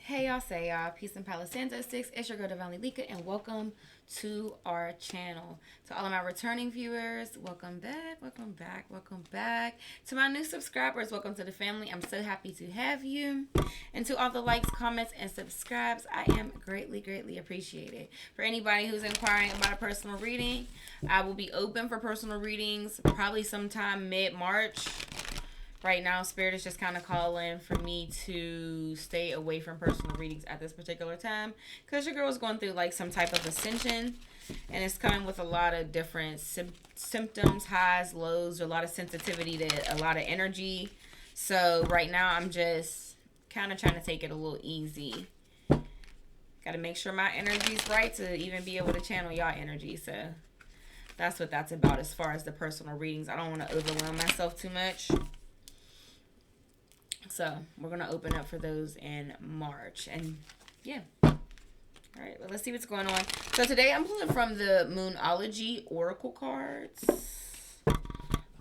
Hey y'all, say y'all, peace and Palo Santo 6. It's your girl Divinely Lika, and welcome to our channel. To all of my returning viewers, welcome back, welcome back, welcome back. To my new subscribers, welcome to the family. I'm so happy to have you. And to all the likes, comments, and subscribes, I am greatly, greatly appreciated. For anybody who's inquiring about a personal reading, I will be open for personal readings probably sometime mid-March. Right now, Spirit is just kind of calling for me to stay away from personal readings at this particular time because your girl is going through like some type of ascension, and it's coming with a lot of different symptoms, highs, lows, a lot of sensitivity to a lot of energy. So right now, I'm just kind of trying to take it a little easy. Got to make sure my energy's right to even be able to channel y'all energy. So that's what that's about as far as the personal readings. I don't want to overwhelm myself too much. So we're going to open up for those in March. And yeah. All right. Well, let's see what's going on. So today I'm pulling from the Moonology Oracle cards.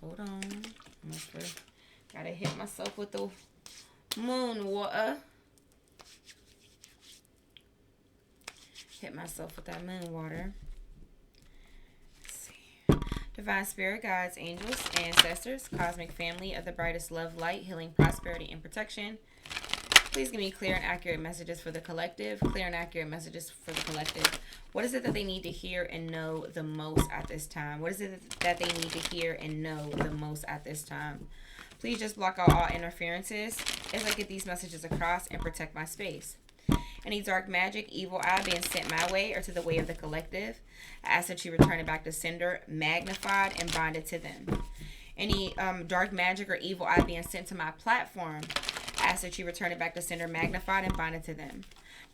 Hold on. Got to hit myself with the moon water. Hit myself with that moon water. Divine Spirit, guides, angels, ancestors, cosmic family of the brightest love, light, healing, prosperity, and protection. Please give me clear and accurate messages for the collective. Clear and accurate messages for the collective. What is it that they need to hear and know the most at this time? What is it that they need to hear and know the most at this time? Please just block out all interferences as I get these messages across and protect my space. Any dark magic, evil eye being sent my way or to the way of the collective, I ask that you return it back to sender, magnified, and bind it to them. Any dark magic or evil eye being sent to my platform, I ask that you return it back to sender, magnified, and bind it to them.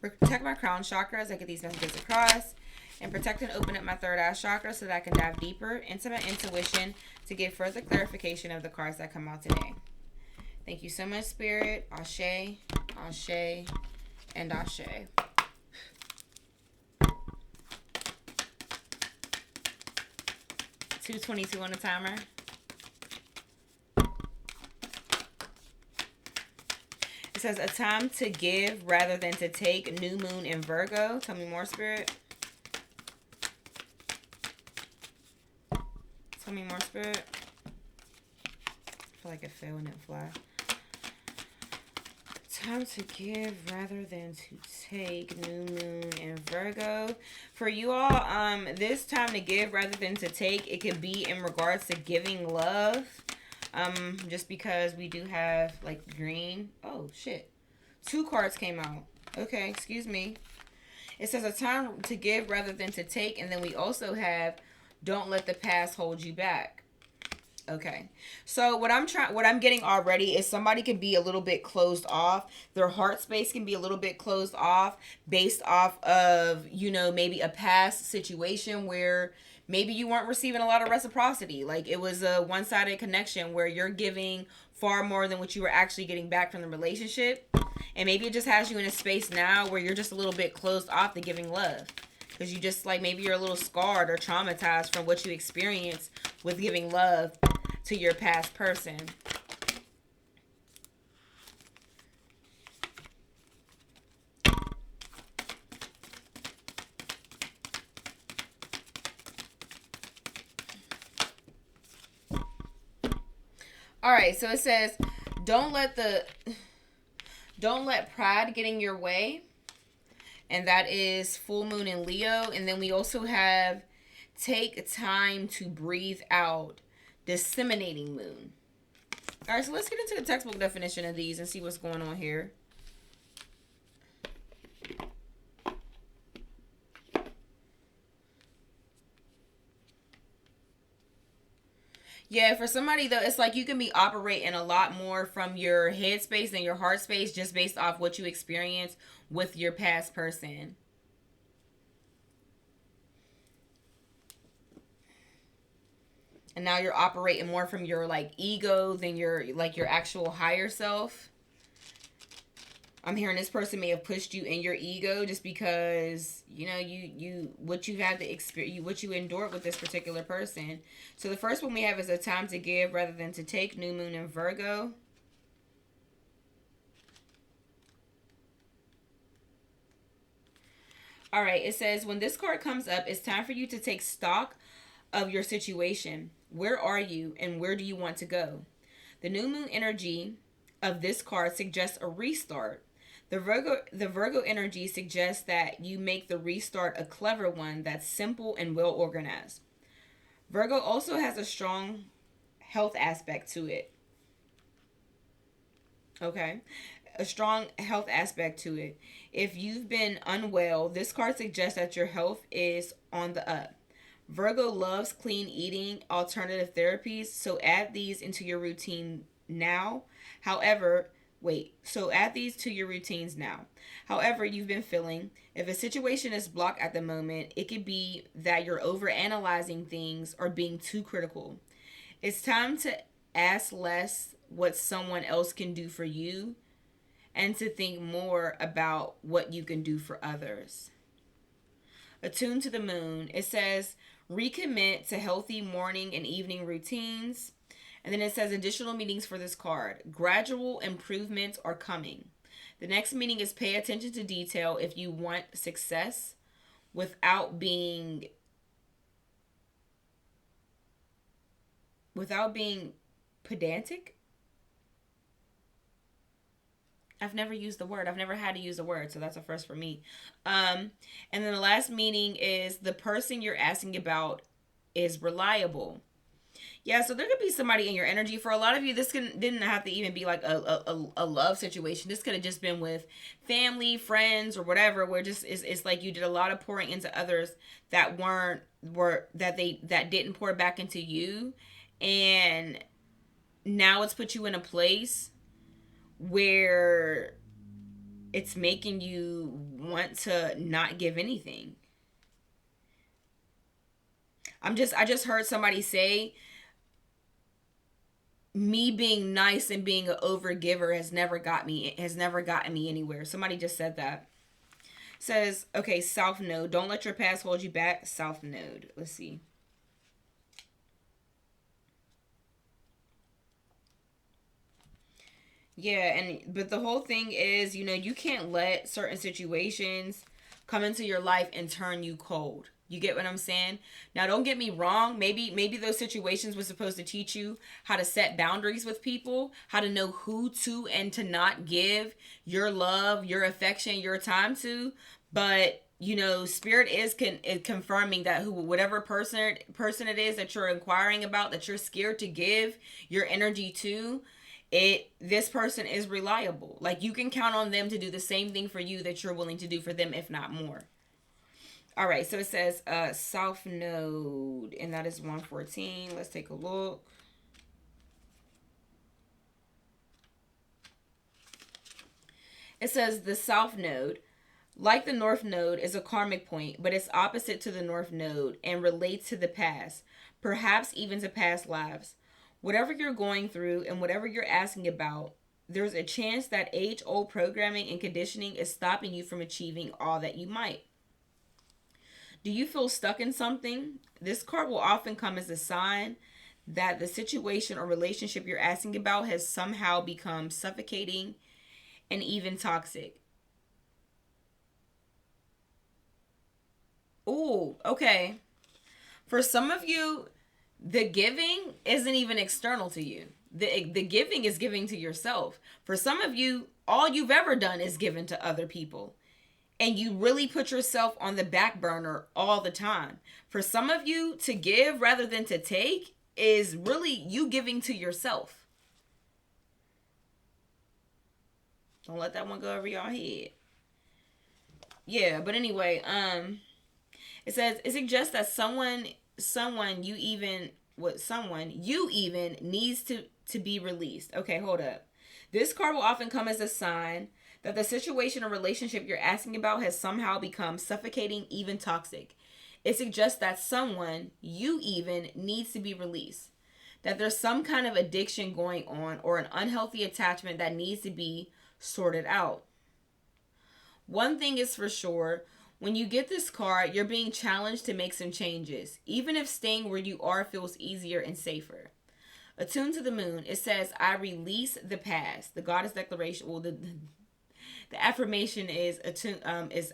Protect my crown chakra as I get these messages across, and protect and open up my third eye chakra so that I can dive deeper into my intuition to get further clarification of the cards that come out today. Thank you so much, Spirit. Ashe, Ashe, and Ashe. 2:22 on the timer. It says a time to give rather than to take. New moon in Virgo. Tell me more, Spirit. Tell me more, Spirit. I feel like it fell and didn't fly. Time to give rather than to take. New moon in Virgo. For you all, this time to give rather than to take, it could be in regards to giving love. Just because we do have like green. Oh shit. 2 cards came out. Okay, excuse me. It says a time to give rather than to take, and then we also have don't let the past hold you back. Okay, so what I'm getting already is somebody can be a little bit closed off. Their heart space can be a little bit closed off based off of, maybe a past situation where maybe you weren't receiving a lot of reciprocity. Like it was a one-sided connection where you're giving far more than what you were actually getting back from the relationship. And maybe it just has you in a space now where you're just a little bit closed off to giving love. Because you just maybe you're a little scarred or traumatized from what you experienced with giving love to your past person. All right, so it says don't let pride get in your way. And that is full moon in Leo. And then we also have take time to breathe out, disseminating moon. All right, so let's get into the textbook definition of these and see what's going on here. Yeah, for somebody though, it's like you can be operating a lot more from your head space than your heart space just based off what you experience with your past person. And now you're operating more from your ego than your actual higher self. I'm hearing this person may have pushed you in your ego just because you what you had to experience, what you endured with this particular person. So the first one we have is a time to give rather than to take. New moon in Virgo. All right, it says when this card comes up, it's time for you to take stock of your situation. Where are you and where do you want to go? The new moon energy of this card suggests a restart. The Virgo energy suggests that you make the restart a clever one that's simple and well organized. Virgo also has a strong health aspect to it. Okay. A strong health aspect to it. If you've been unwell, this card suggests that your health is on the up. Virgo loves clean eating, alternative therapies, so add these into your routine now. However, so add these to your routines now. However, you've been feeling, if a situation is blocked at the moment, it could be that you're over analyzing things or being too critical. It's time to ask less what someone else can do for you and to think more about what you can do for others. Attuned to the moon, it says recommit to healthy morning and evening routines. And then it says additional meanings for this card. Gradual improvements are coming. The next meaning is pay attention to detail if you want success without being pedantic. I've never used the word. I've never had to use the word, so that's a first for me. And then the last meaning is the person you're asking about is reliable. Yeah, so there could be somebody in your energy. For a lot of you, this didn't have to even be like a love situation. This could have just been with family, friends, or whatever. Where just it's like you did a lot of pouring into others that that didn't pour back into you, and now it's put you in a place where it's making you want to not give anything. I just heard somebody say me being nice and being an overgiver has never gotten me anywhere. Somebody just said that. Says, okay, South Node. Don't let your past hold you back. South Node. Let's see. Yeah, but the whole thing is, you can't let certain situations come into your life and turn you cold. You get what I'm saying? Now, don't get me wrong. Maybe those situations were supposed to teach you how to set boundaries with people, how to know who to and to not give your love, your affection, your time to. But spirit is confirming that whatever person it is that you're inquiring about, that you're scared to give your energy to, this person is reliable. Like, you can count on them to do the same thing for you that you're willing to do for them, if not more. All right, so it says South Node, and that is 114. Let's take a look. It says the South Node, like the North Node, is a karmic point, but it's opposite to the North Node and relates to the past, perhaps even to past lives. Whatever you're going through and whatever you're asking about, there's a chance that age old programming and conditioning is stopping you from achieving all that you might. Do you feel stuck in something? This card will often come as a sign that the situation or relationship you're asking about has somehow become suffocating and even toxic. Ooh, okay. For some of you, the giving isn't even external to you. The giving is giving to yourself. For some of you, all you've ever done is given to other people. And you really put yourself on the back burner all the time. For some of you, to give rather than to take is really you giving to yourself. Don't let that one go over your head. Yeah, but anyway, it says it suggests that someone you even needs to be released. Okay, hold up. This card will often come as a sign that the situation or relationship you're asking about has somehow become suffocating, even toxic. It suggests that someone you even needs to be released. That there's some kind of addiction going on or an unhealthy attachment that needs to be sorted out. One thing is for sure, when you get this card, you're being challenged to make some changes, even if staying where you are feels easier and safer. Attuned to the moon, it says, I release the past. The goddess declaration, well, the affirmation is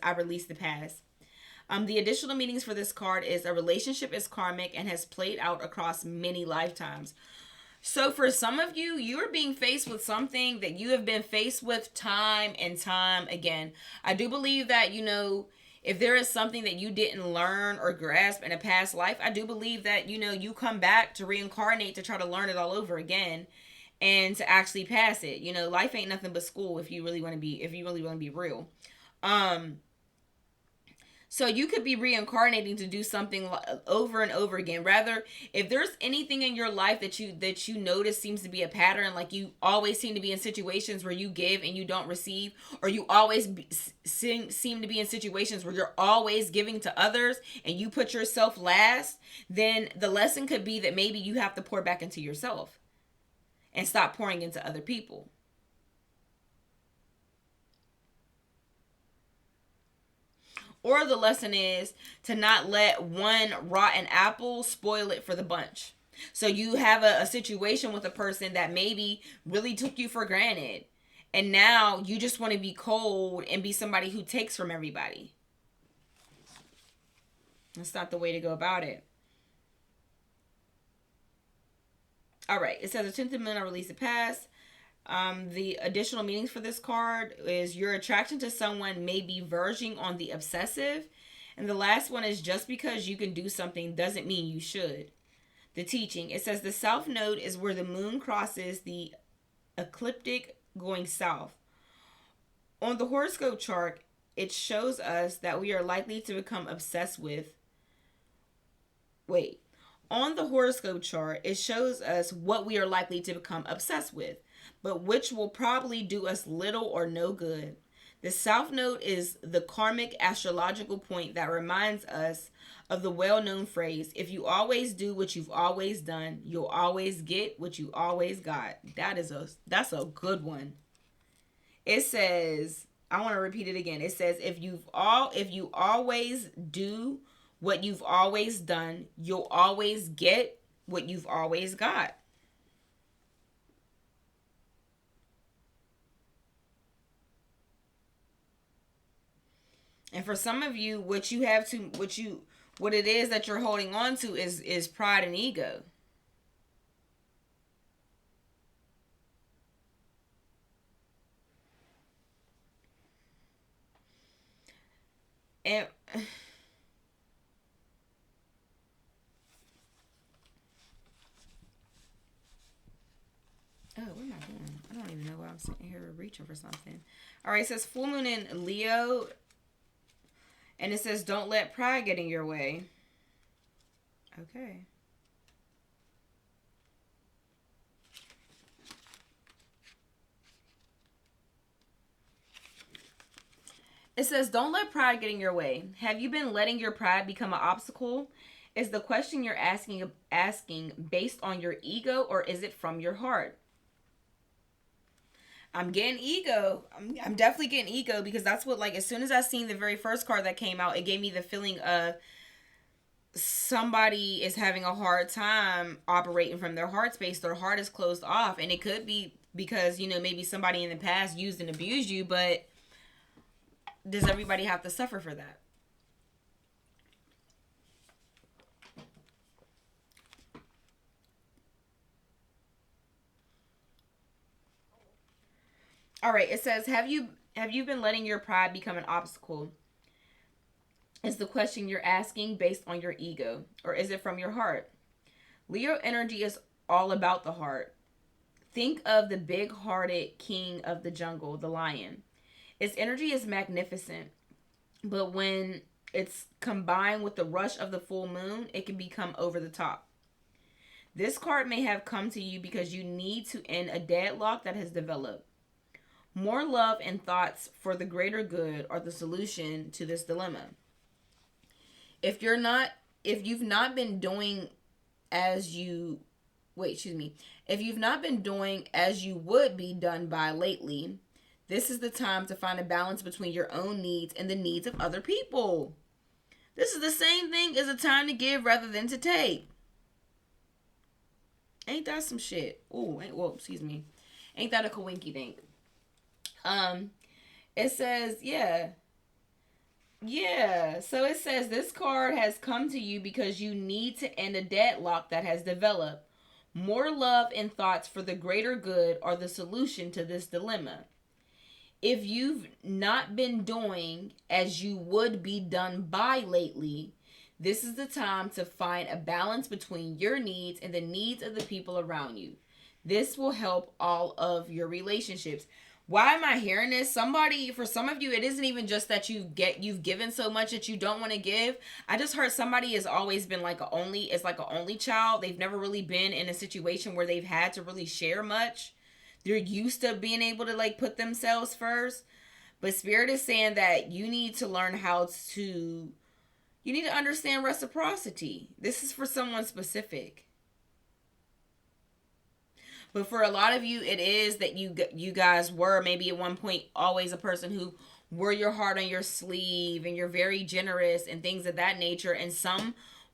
I release the past. The additional meanings for this card is a relationship is karmic and has played out across many lifetimes. So for some of you, you are being faced with something that you have been faced with time and time again. I do believe that, if there is something that you didn't learn or grasp in a past life, I do believe that, you come back to reincarnate to try to learn it all over again and to actually pass it. Life ain't nothing but school if you really want to be real. Um so you could be reincarnating to do something over and over again. Rather, if there's anything in your life that you notice seems to be a pattern, like you always seem to be in situations where you give and you don't receive, or you always seem to be in situations where you're always giving to others and you put yourself last, then the lesson could be that maybe you have to pour back into yourself and stop pouring into other people. Or the lesson is to not let one rotten apple spoil it for the bunch. So you have a situation with a person that maybe really took you for granted. And now you just want to be cold and be somebody who takes from everybody. That's not the way to go about it. All right. It says attempt to moon, I release the past. The additional meanings for this card is your attraction to someone may be verging on the obsessive. And the last one is just because you can do something doesn't mean you should. The teaching, it says the south node is where the moon crosses the ecliptic going south. On the horoscope chart, it shows us that we are likely to become obsessed with. Wait. On the horoscope chart, it shows us what we are likely to become obsessed with, but which will probably do us little or no good. The South Node is the karmic astrological point that reminds us of the well-known phrase, if you always do what you've always done, you'll always get what you always got. That's a good one. It says, I want to repeat it again. It says if you always do what you've always done, you'll always get what you've always got. And for some of you, what it is that you're holding on to is pride and ego. And oh, what am I doing? I don't even know why I'm sitting here reaching for something. All right, it says full moon in Leo, and it says don't let pride get in your way. Okay. It says, don't let pride get in your way. Have you been letting your pride become an obstacle? Is the question you're asking based on your ego, or is it from your heart? I'm getting ego. I'm definitely getting ego because that's what, like, as soon as I seen the very first card that came out, it gave me the feeling of somebody is having a hard time operating from their heart space. Their heart is closed off. And it could be because, maybe somebody in the past used and abused you, but does everybody have to suffer for that? All right, it says, have you been letting your pride become an obstacle? Is the question you're asking based on your ego, or is it from your heart? Leo energy is all about the heart. Think of the big-hearted king of the jungle, the lion. Its energy is magnificent, but when it's combined with the rush of the full moon, it can become over the top. This card may have come to you because you need to end a deadlock that has developed. More love and thoughts for the greater good are the solution to this dilemma. If you're not if you've not been doing as you wait, excuse me. If you've not been doing as you would be done by lately, this is the time to find a balance between your own needs and the needs of other people. This is the same thing as a time to give rather than to take. Ain't that some shit? Excuse me. Ain't that a coinky thing? Um, it says, yeah. Yeah, so it says this card has come to you because you need to end a deadlock that has developed. More love and thoughts for the greater good are the solution to this dilemma. If you've not been doing as you would be done by lately, this is the time to find a balance between your needs and the needs of the people around you. This will help all of your relationships. Why am I hearing this? Somebody, for some of you, it isn't even just that you've given so much that you don't want to give. I just heard somebody has always been like a only child. They've never really been in a situation where they've had to really share much. They're used to being able to like put themselves first. But Spirit is saying that you need to learn how to, you need to understand reciprocity. This is for someone specific. But for a lot of you, it is that you guys were maybe at one point always a person who wore your heart on your sleeve and you're very generous and things of that nature. And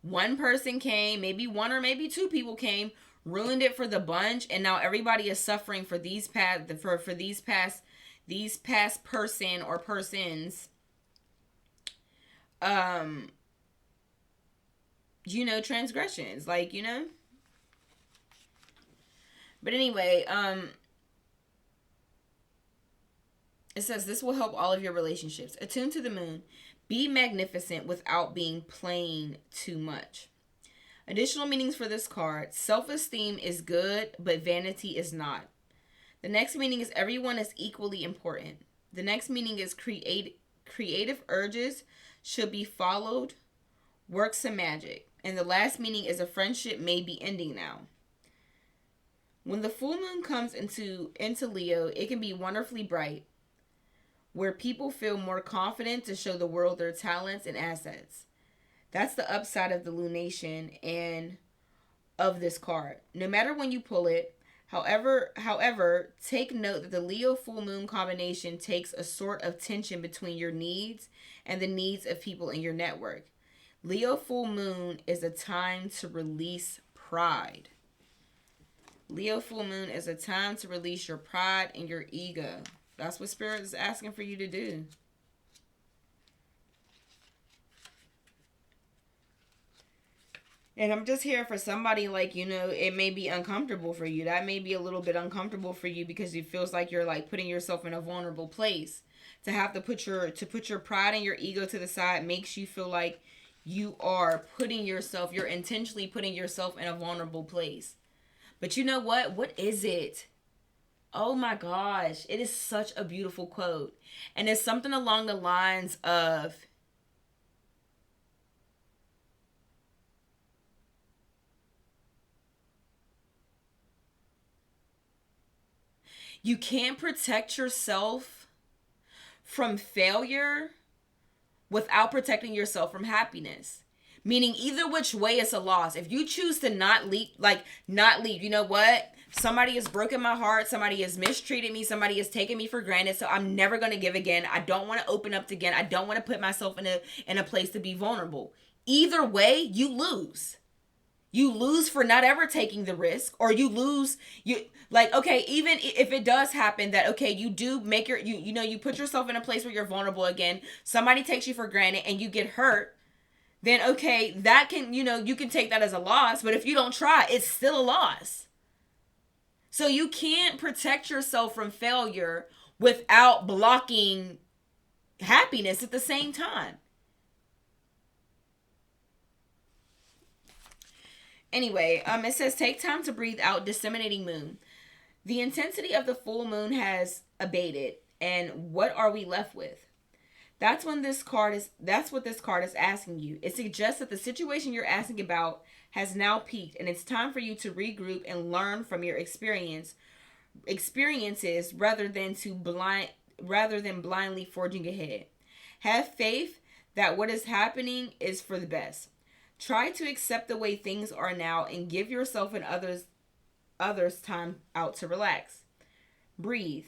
one person came, maybe one or maybe two people came, ruined it for the bunch, and now everybody is suffering for these past person or persons um transgressions, but anyway, it says this will help all of your relationships. Attune to the moon. Be magnificent without being plain too much. Additional meanings for this card: self-esteem is good, but vanity is not. The next meaning is everyone is equally important. The next meaning is creative urges should be followed, work some magic. And the last meaning is a friendship may be ending now. When the full moon comes into Leo, it can be wonderfully bright, where people feel more confident to show the world their talents and assets. That's the upside of the lunation and of this card. No matter when you pull it, however, take note that the Leo full moon combination takes a sort of tension between your needs and the needs of people in your network. Leo full moon is a time to release pride. Leo full moon is a time to release your pride and your ego. That's what Spirit is asking for you to do. And I'm just here for somebody it may be uncomfortable for you. That may be a little bit uncomfortable for you because it feels like you're like putting yourself in a vulnerable place. To have to put your pride and your ego to the side makes you feel like you're intentionally putting yourself in a vulnerable place. But you know what? What is it? Oh my gosh. It is such a beautiful quote. And it's something along the lines of, you can't protect yourself from failure without protecting yourself from happiness. Meaning either which way it's a loss. If you choose to not leave, you know what? Somebody has broken my heart. Somebody has mistreated me. Somebody has taken me for granted. So I'm never going to give again. I don't want to open up again. I don't want to put myself in a place to be vulnerable. Either way, you lose. You lose for not ever taking the risk, or you lose okay, even if it does happen that okay, you do make you put yourself in a place where you're vulnerable again, somebody takes you for granted and you get hurt, then okay, that can, you can take that as a loss, but if you don't try, it's still a loss. So you can't protect yourself from failure without blocking happiness at the same time. Anyway, it says take time to breathe out, disseminating moon. The intensity of the full moon has abated, and what are we left with? That's what this card is asking you. It suggests that the situation you're asking about has now peaked, and it's time for you to regroup and learn from your experiences rather than blindly forging ahead. Have faith that what is happening is for the best. Try to accept the way things are now and give yourself and others time out to relax. Breathe.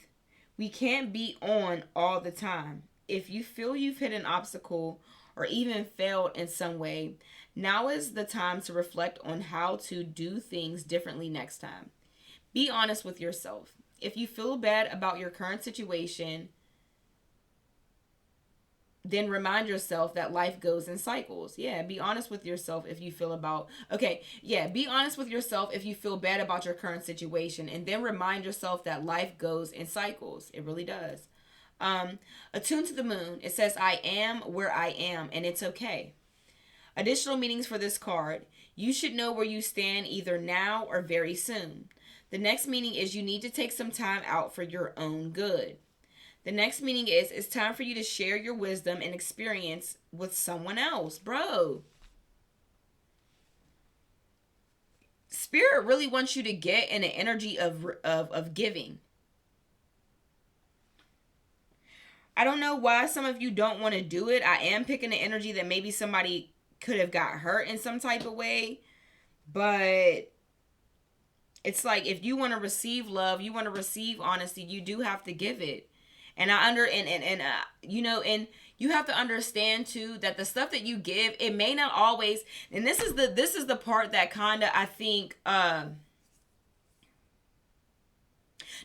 We can't be on all the time. If you feel you've hit an obstacle or even failed in some way, now is the time to reflect on how to do things differently next time. Be honest with yourself. If you feel bad about your current situation, then remind yourself that life goes in cycles. Yeah, be honest with yourself if you feel about, okay, yeah, be honest with yourself if you feel bad about your current situation, and then remind yourself that life goes in cycles. It really does. Attuned to the moon, it says, I am where I am, and it's okay. Additional meanings for this card: you should know where you stand either now or very soon. The next meaning is you need to take some time out for your own good. The next meaning is it's time for you to share your wisdom and experience with someone else. Bro, Spirit really wants you to get in an energy of giving. I don't know why some of you don't want to do it. I am picking the energy that maybe somebody could have got hurt in some type of way. But it's like, if you want to receive love, you want to receive honesty, you do have to give it. And I under and you know, and you have to understand too that the stuff that you give, it may not always, and this is the part that kind of, I think,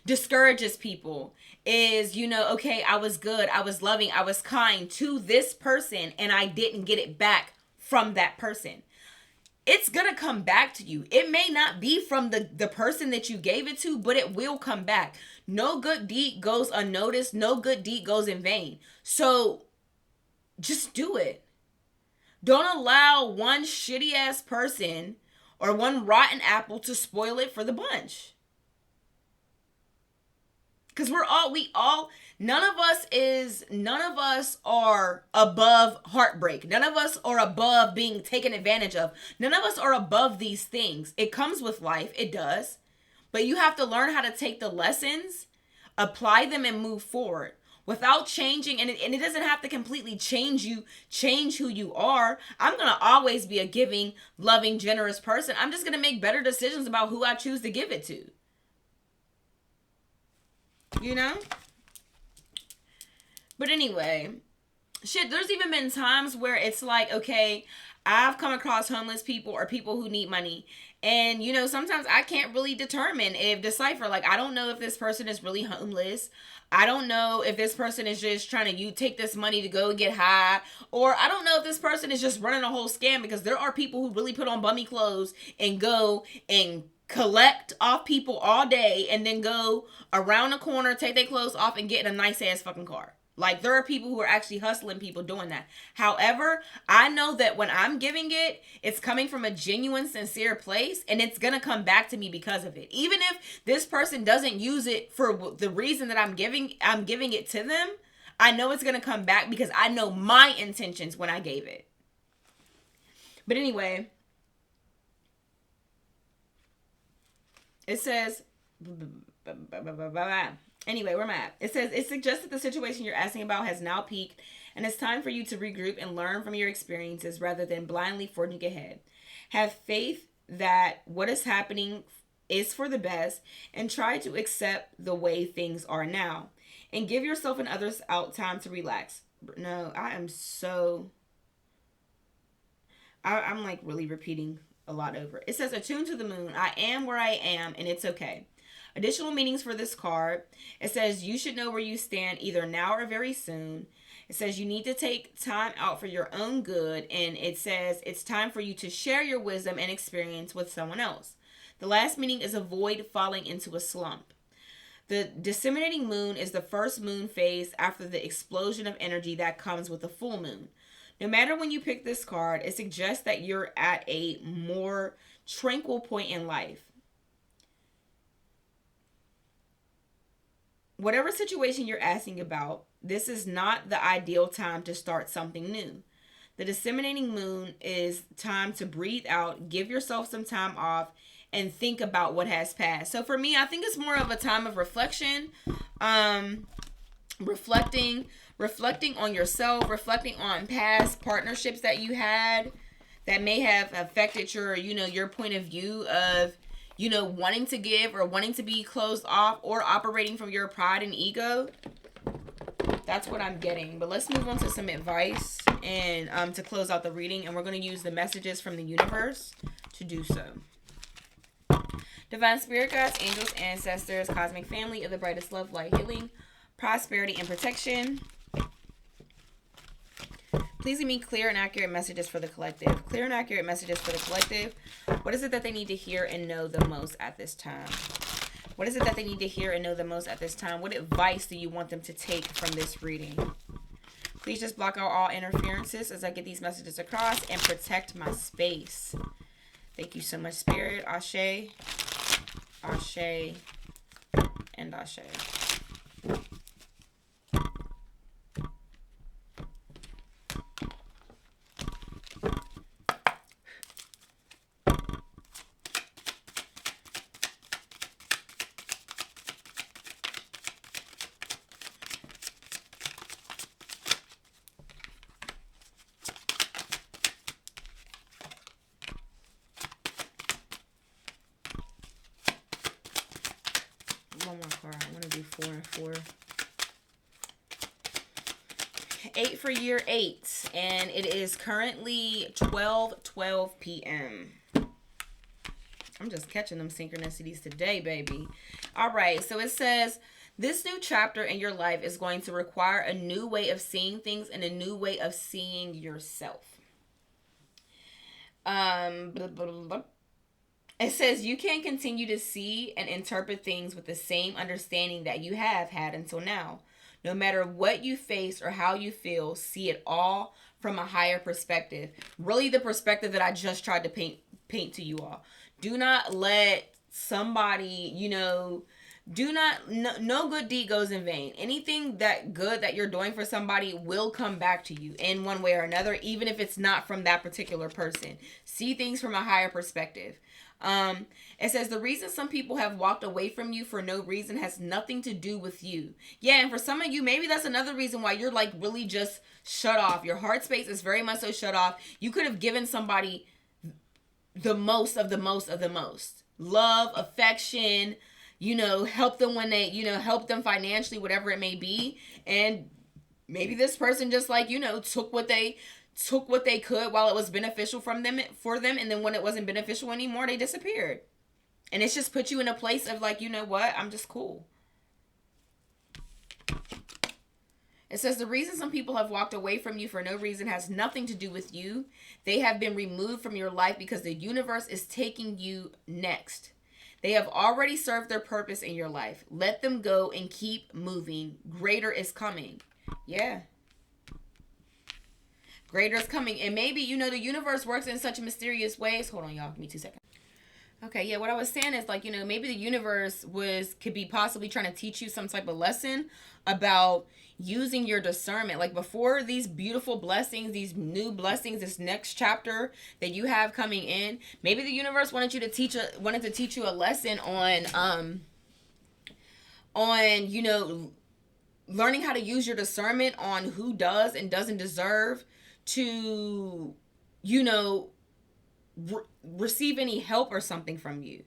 discourages people, is, you know, okay, I was good, I was loving, I was kind to this person, and I didn't get it back from that person. It's gonna come back to you. It may not be from the person that you gave it to, but it will come back. No good deed goes unnoticed. No good deed goes in vain. So just do it. Don't allow one shitty ass person or one rotten apple to spoil it for the bunch. Because none of us are above heartbreak. None of us are above being taken advantage of. None of us are above these things. It comes with life. It does. But you have to learn how to take the lessons, apply them, and move forward without changing. And it doesn't have to completely change who you are. I'm going to always be a giving, loving, generous person. I'm just going to make better decisions about who I choose to give it to. You know? But anyway, shit, there's even been times where it's like, okay, I've come across homeless people or people who need money. And, you know, sometimes I can't really decipher. Like, I don't know if this person is really homeless. I don't know if this person is just trying to take this money to go and get high. Or I don't know if this person is just running a whole scam, because there are people who really put on bummy clothes and go and collect off people all day and then go around the corner, take their clothes off, and get in a nice ass fucking car. Like, there are people who are actually hustling people doing that. However, I know that when I'm giving it, it's coming from a genuine, sincere place, and it's gonna come back to me because of it. Even if this person doesn't use it for the reason that I'm giving it to them, I know it's gonna come back because I know my intentions when I gave it. But anyway, it says, anyway, where am I at? It says, it suggests that the situation you're asking about has now peaked, and it's time for you to regroup and learn from your experiences rather than blindly forging ahead. Have faith that what is happening is for the best, and try to accept the way things are now. And give yourself and others out time to relax. No, I'm like really repeating a lot over. It says, attuned to the moon, I am where I am, and it's okay. Additional meanings for this card: it says you should know where you stand either now or very soon. It says you need to take time out for your own good, and it says it's time for you to share your wisdom and experience with someone else. The last meaning is avoid falling into a slump. The disseminating moon is the first moon phase after the explosion of energy that comes with a full moon. No matter when you pick this card, it suggests that you're at a more tranquil point in life. Whatever situation you're asking about, this is not the ideal time to start something new. The disseminating moon is time to breathe out, give yourself some time off, and think about what has passed. So for me, I think it's more of a time of reflection, reflecting on yourself, reflecting on past partnerships that you had that may have affected your point of view of, wanting to give or wanting to be closed off or operating from your pride and ego. That's what I'm getting. But let's move on to some advice and to close out the reading, and we're going to use the messages from the universe to do so. Divine Spirit Guides, angels, ancestors, cosmic family of the brightest love, light, healing, prosperity, and protection. Please give me clear and accurate messages for the collective. Clear and accurate messages for the collective. What is it that they need to hear and know the most at this time? What is it that they need to hear and know the most at this time? What advice do you want them to take from this reading? Please just block out all interferences as I get these messages across and protect my space. Thank you so much, Spirit. Ashe, Ashe, and Ashe. One more card. I'm going to do 4 and 4. 8 for year 8. And it is currently 12:12 p.m. I'm just catching them synchronicities today, baby. All right. So it says, this new chapter in your life is going to require a new way of seeing things and a new way of seeing yourself. It says you can continue to see and interpret things with the same understanding that you have had until now. No matter what you face or how you feel, see it all from a higher perspective. Really the perspective that I just tried to paint to you all. Do not let somebody, no good deed goes in vain. Anything that good that you're doing for somebody will come back to you in one way or another, even if it's not from that particular person. See things from a higher perspective. It says the reason some people have walked away from you for no reason has nothing to do with you. Yeah, and for some of you, maybe that's another reason why you're like really just shut off. Your heart space is very much so shut off. You could have given somebody the most of the most of the most. Love, affection, help them when they, help them financially, whatever it may be. And maybe this person just like, took what they could while it was beneficial for them. And then when it wasn't beneficial anymore, they disappeared. And it's just put you in a place of like, you know what? I'm just cool. It says the reason some people have walked away from you for no reason has nothing to do with you. They have been removed from your life because the universe is taking you next. They have already served their purpose in your life. Let them go and keep moving. Greater is coming. Yeah. Greater is coming. And maybe, the universe works in such mysterious ways. Hold on, y'all. Give me 2 seconds. Okay, yeah, what I was saying is like, maybe the universe could be possibly trying to teach you some type of lesson about using your discernment. Like before these beautiful blessings, these new blessings, this next chapter that you have coming in, maybe the universe wanted to teach you a lesson on learning how to use your discernment on who does and doesn't deserve to, receive any help or something from you.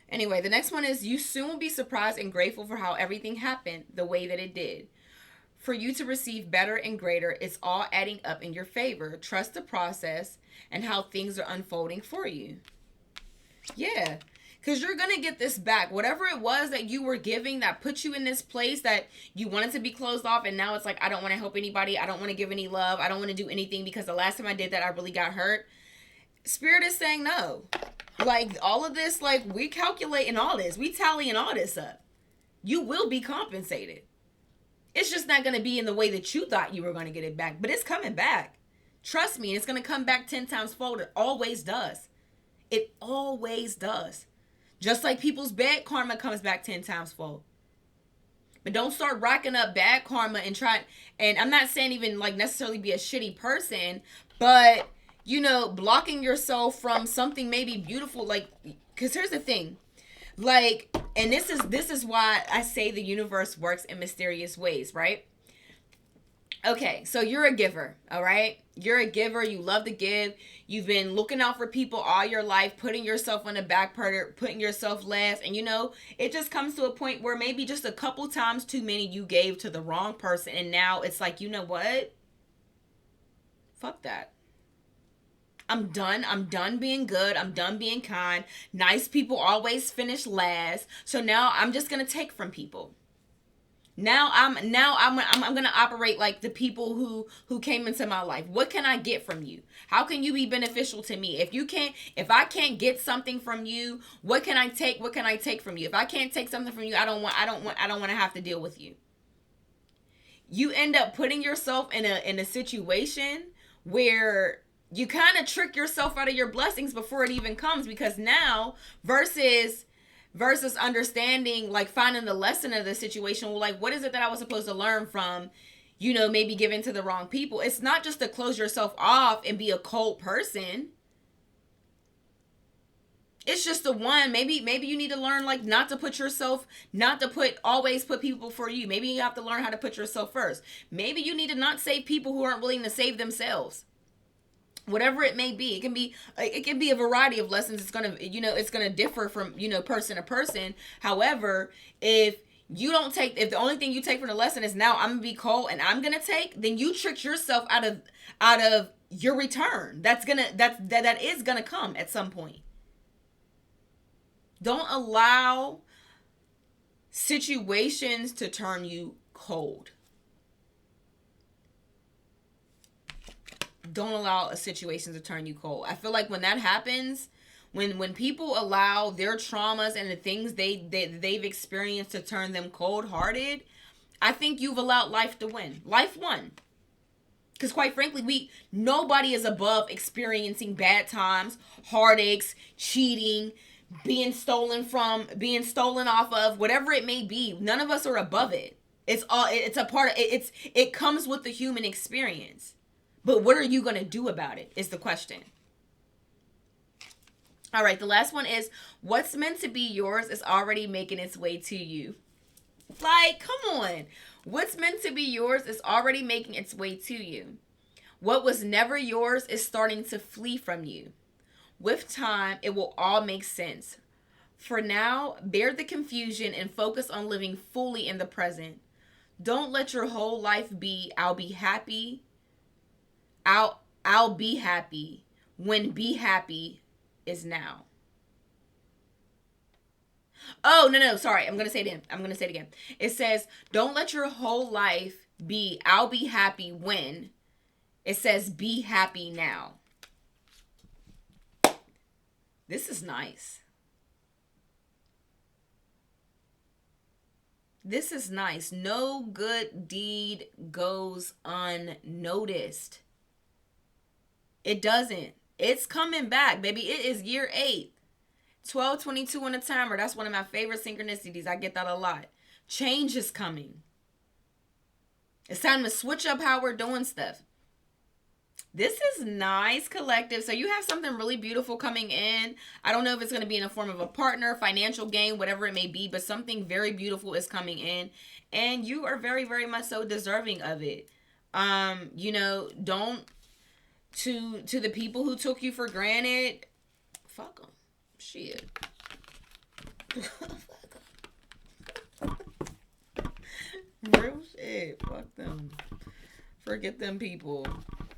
Anyway, the next one is you soon will be surprised and grateful for how everything happened the way that it did. For you to receive better and greater, it's all adding up in your favor. Trust the process and how things are unfolding for you. Yeah. Because you're going to get this back. Whatever it was that you were giving that put you in this place that you wanted to be closed off. And now it's like, I don't want to help anybody. I don't want to give any love. I don't want to do anything because the last time I did that, I really got hurt. Spirit is saying no. Like all of this, like we calculating all this. We tallying all this up. You will be compensated. It's just not going to be in the way that you thought you were going to get it back. But it's coming back. Trust me. It's going to come back 10 times fold. It always does. It always does. Just like people's bad karma comes back 10 times fold. But don't start racking up bad karma and I'm not saying even like necessarily be a shitty person, but blocking yourself from something maybe beautiful, like, because here's the thing, like, and this is why I say the universe works in mysterious ways, right? Okay, so you're a giver, all right? You're a giver. You love to give. You've been looking out for people all your life, putting yourself on the back burner, putting yourself last. And, it just comes to a point where maybe just a couple times too many you gave to the wrong person. And now it's like, you know what? Fuck that. I'm done. I'm done being good. I'm done being kind. Nice people always finish last. So now I'm just going to take from people. Now I'm gonna operate like the people who came into my life. What can I get from you? How can you be beneficial to me? If I can't get something from you, what can I take? What can I take from you? If I can't take something from you, I don't want to have to deal with you. You end up putting yourself in a situation where you kind of trick yourself out of your blessings before it even comes, because now versus understanding, like finding the lesson of the situation, well, like what is it that I was supposed to learn from, maybe giving to the wrong people. It's not just to close yourself off and be a cold person. It's just the one. Maybe you need to learn, like, not to always put people for you. Maybe you have to learn how to put yourself first. Maybe you need to not save people who aren't willing to save themselves. Whatever it may be, it can be a variety of lessons. It's gonna differ from person to person. However, if the only thing you take from the lesson is, now I'm gonna be cold and I'm gonna take, then you tricked yourself out of your return. That is gonna come at some point. Don't allow situations to turn you cold. Don't allow a situation to turn you cold. I feel like when that happens, when people allow their traumas and the things they've experienced to turn them cold-hearted, I think you've allowed life to win. Life won. Because quite frankly, nobody is above experiencing bad times, heartaches, cheating, being stolen off of, whatever it may be. None of us are above it. It's a part of it. It comes with the human experience. But what are you going to do about it is the question. All right, the last one is, what's meant to be yours is already making its way to you. Like, come on. What's meant to be yours is already making its way to you. What was never yours is starting to flee from you. With time, it will all make sense. For now, bear the confusion and focus on living fully in the present. Don't let your whole life be, I'll be happy. I'll be happy, when be happy is now. Oh, no, sorry. I'm going to say it again. It says, don't let your whole life be, I'll be happy when. It says, be happy now. This is nice. This is nice. No good deed goes unnoticed. It doesn't. It's coming back, baby. It is year 8. 1222 on the timer. That's one of my favorite synchronicities. I get that a lot. Change is coming. It's time to switch up how we're doing stuff. This is nice, collective. So you have something really beautiful coming in. I don't know if it's going to be in the form of a partner, financial gain, whatever it may be, but something very beautiful is coming in, and you are very, very much so deserving of it. Don't to the people who took you for granted, fuck them. Shit. Real shit. Fuck them. Forget them people.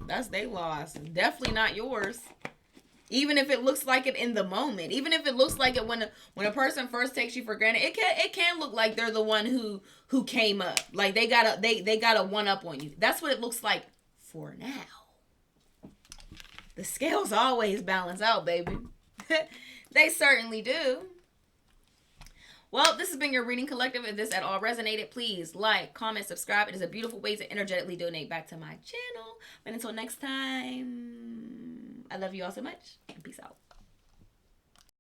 That's their loss. Definitely not yours. Even if it looks like it in the moment. Even if it looks like it when a person first takes you for granted, it can look like they're the one who came up. Like they got a one up on you. That's what it looks like for now. The scales always balance out, baby. They certainly do. Well, this has been your reading, collective. If this at all resonated, please like, comment, subscribe. It is a beautiful way to energetically donate back to my channel. But until next time, I love you all so much, and peace out.